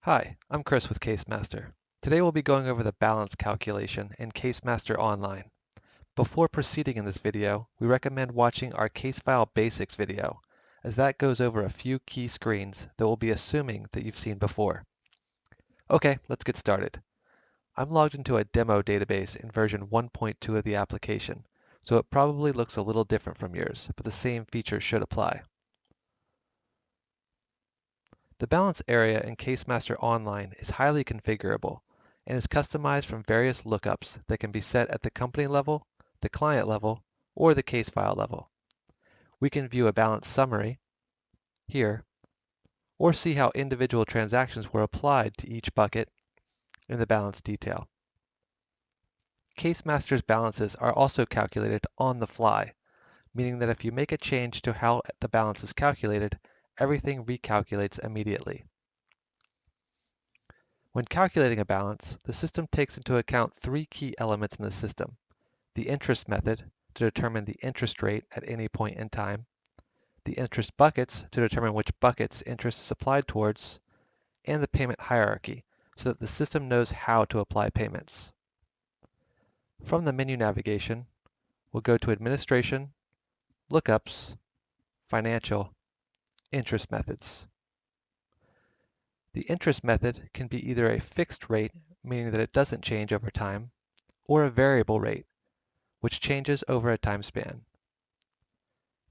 Hi, I'm Chris with CaseMaster. Today we'll be going over the balance calculation in CaseMaster Online. Before proceeding in this video, we recommend watching our Case File Basics video, as that goes over a few key screens that we'll be assuming that you've seen before. Okay, let's get started. I'm logged into a demo database in version 1.2 of the application, so it probably looks a little different from yours, but the same features should apply. The balance area in CaseMaster Online is highly configurable and is customized from various lookups that can be set at the company level, the client level, or the case file level. We can view a balance summary here, or see how individual transactions were applied to each bucket in the balance detail. CaseMaster's balances are also calculated on the fly, meaning that if you make a change to how the balance is calculated, everything recalculates immediately. When calculating a balance, the system takes into account three key elements in the system: the interest method, to determine the interest rate at any point in time; the interest buckets, to determine which buckets interest is applied towards; and the payment hierarchy, so that the system knows how to apply payments. From the menu navigation, we'll go to Administration, Lookups, Financial, Interest Methods. The interest method can be either a fixed rate, meaning that it doesn't change over time, or a variable rate, which changes over a time span.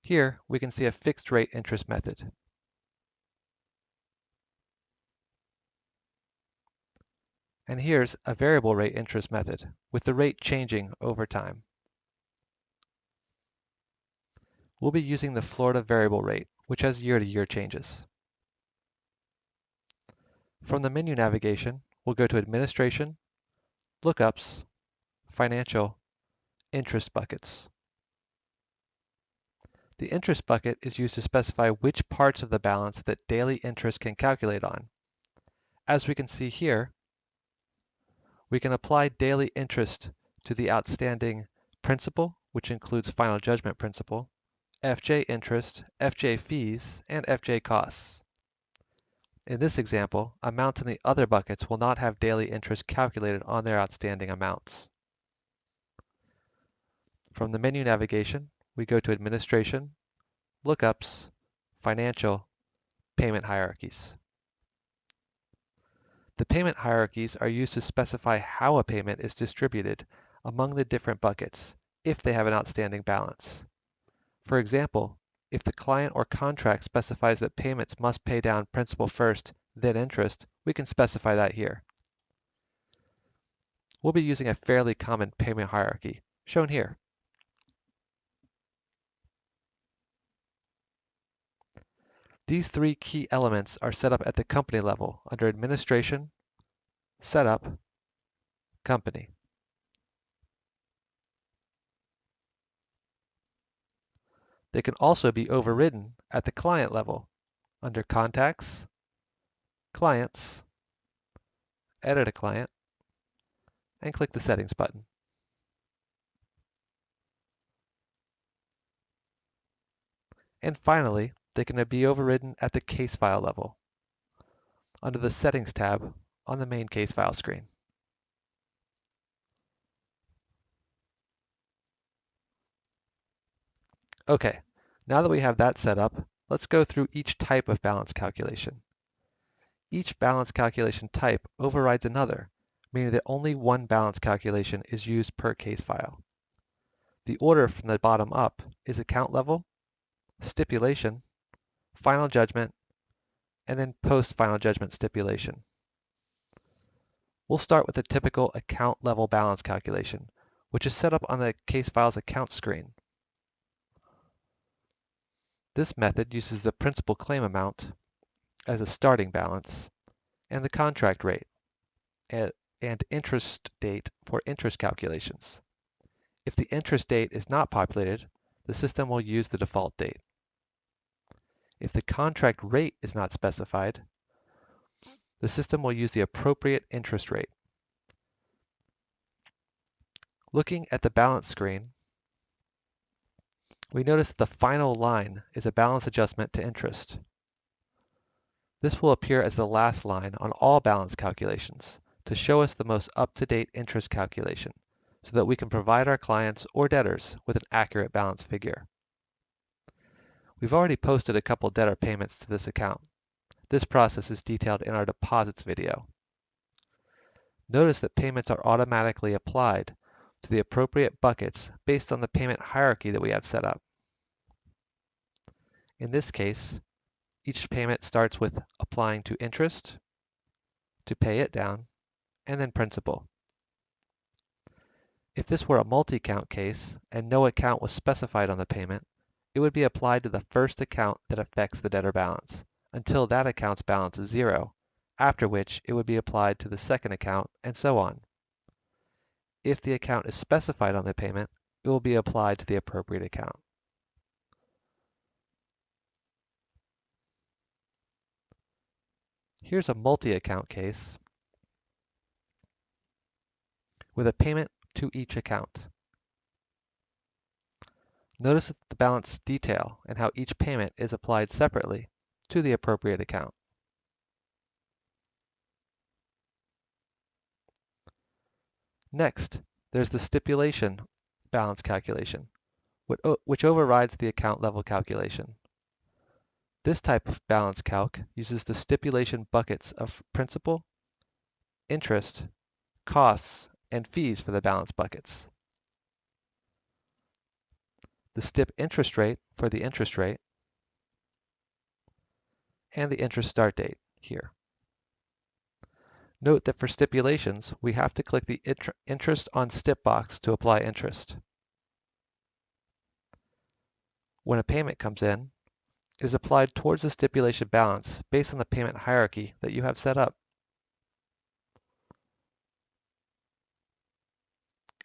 Here, we can see a fixed rate interest method. And here's a variable rate interest method, with the rate changing over time. We'll be using the Florida variable rate, which has year-to-year changes. From the menu navigation, we'll go to Administration, Lookups, Financial, Interest Buckets. The interest bucket is used to specify which parts of the balance that daily interest can calculate on. As we can see here, we can apply daily interest to the outstanding principal, which includes final judgment principal, FJ interest, FJ fees, and FJ costs. In this example, amounts in the other buckets will not have daily interest calculated on their outstanding amounts. From the menu navigation, we go to Administration, Lookups, Financial, Payment Hierarchies. The payment hierarchies are used to specify how a payment is distributed among the different buckets if they have an outstanding balance. For example, if the client or contract specifies that payments must pay down principal first, then interest, we can specify that here. We'll be using a fairly common payment hierarchy, shown here. These three key elements are set up at the company level under Administration, Setup, Company. They can also be overridden at the client level under Contacts, Clients, Edit a Client, and click the Settings button. And finally, they can be overridden at the case file level under the Settings tab on the main case file screen. Okay, now that we have that set up, let's go through each type of balance calculation. Each balance calculation type overrides another, meaning that only one balance calculation is used per case file. The order from the bottom up is account level, stipulation, final judgment, and then post-final judgment stipulation. We'll start with the typical account level balance calculation, which is set up on the case file's account screen. This method uses the principal claim amount as a starting balance and the contract rate and interest date for interest calculations. If the interest date is not populated, the system will use the default date. If the contract rate is not specified, the system will use the appropriate interest rate. Looking at the balance screen, we notice that the final line is a balance adjustment to interest. This will appear as the last line on all balance calculations to show us the most up-to-date interest calculation so that we can provide our clients or debtors with an accurate balance figure. We've already posted a couple debtor payments to this account. This process is detailed in our deposits video. Notice that payments are automatically applied to the appropriate buckets based on the payment hierarchy that we have set up. In this case, each payment starts with applying to interest, to pay it down, and then principal. If this were a multi-account case and no account was specified on the payment, it would be applied to the first account that affects the debtor balance until that account's balance is zero, after which it would be applied to the second account, and so on. If the account is specified on the payment, it will be applied to the appropriate account. Here's a multi-account case with a payment to each account. Notice the balance detail and how each payment is applied separately to the appropriate account. Next, there's the stipulation balance calculation, which overrides the account level calculation. This type of balance calc uses the stipulation buckets of principal, interest, costs, and fees for the balance buckets. The stip interest rate for the interest rate, and the interest start date here. Note that for stipulations, we have to click the interest on stip box to apply interest. When a payment comes in, it is applied towards the stipulation balance based on the payment hierarchy that you have set up.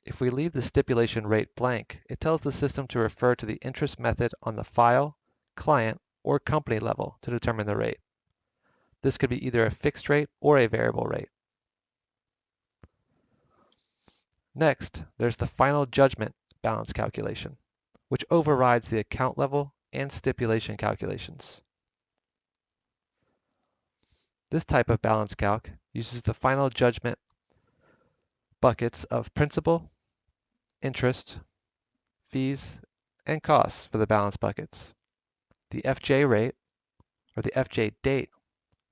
If we leave the stipulation rate blank, it tells the system to refer to the interest method on the file, client, or company level to determine the rate. This could be either a fixed rate or a variable rate. Next, there's the final judgment balance calculation, which overrides the account level and stipulation calculations. This type of balance calc uses the final judgment buckets of principal, interest, fees, and costs for the balance buckets, the FJ rate, or the FJ date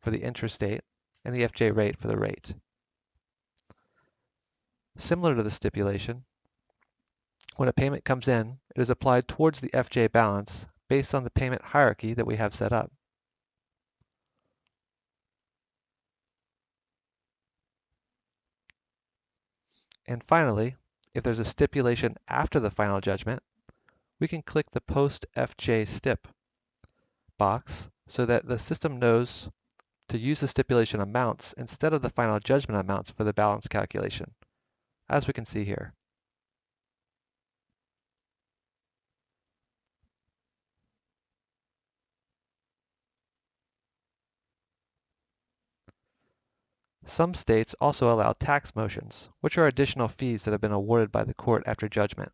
for the interest date, and the FJ rate for the rate. Similar to the stipulation, when a payment comes in, it is applied towards the FJ balance based on the payment hierarchy that we have set up. And finally, if there's a stipulation after the final judgment, we can click the Post FJ Stip box so that the system knows to use the stipulation amounts instead of the final judgment amounts for the balance calculation, as we can see here. Some states also allow tax motions, which are additional fees that have been awarded by the court after judgment.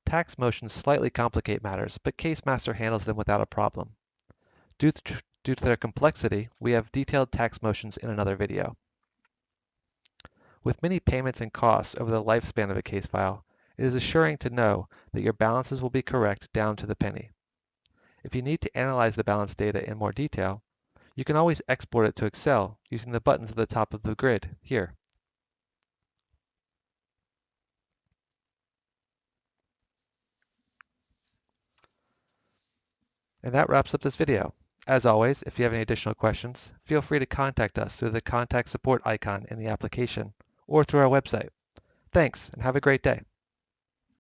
Tax motions slightly complicate matters, but CaseMaster handles them without a problem. Due to their complexity, we have detailed tax motions in another video. With many payments and costs over the lifespan of a case file, it is assuring to know that your balances will be correct down to the penny. If you need to analyze the balance data in more detail, you can always export it to Excel using the buttons at the top of the grid here. And that wraps up this video. As always, if you have any additional questions, feel free to contact us through the Contact Support icon in the application or through our website. Thanks, and have a great day.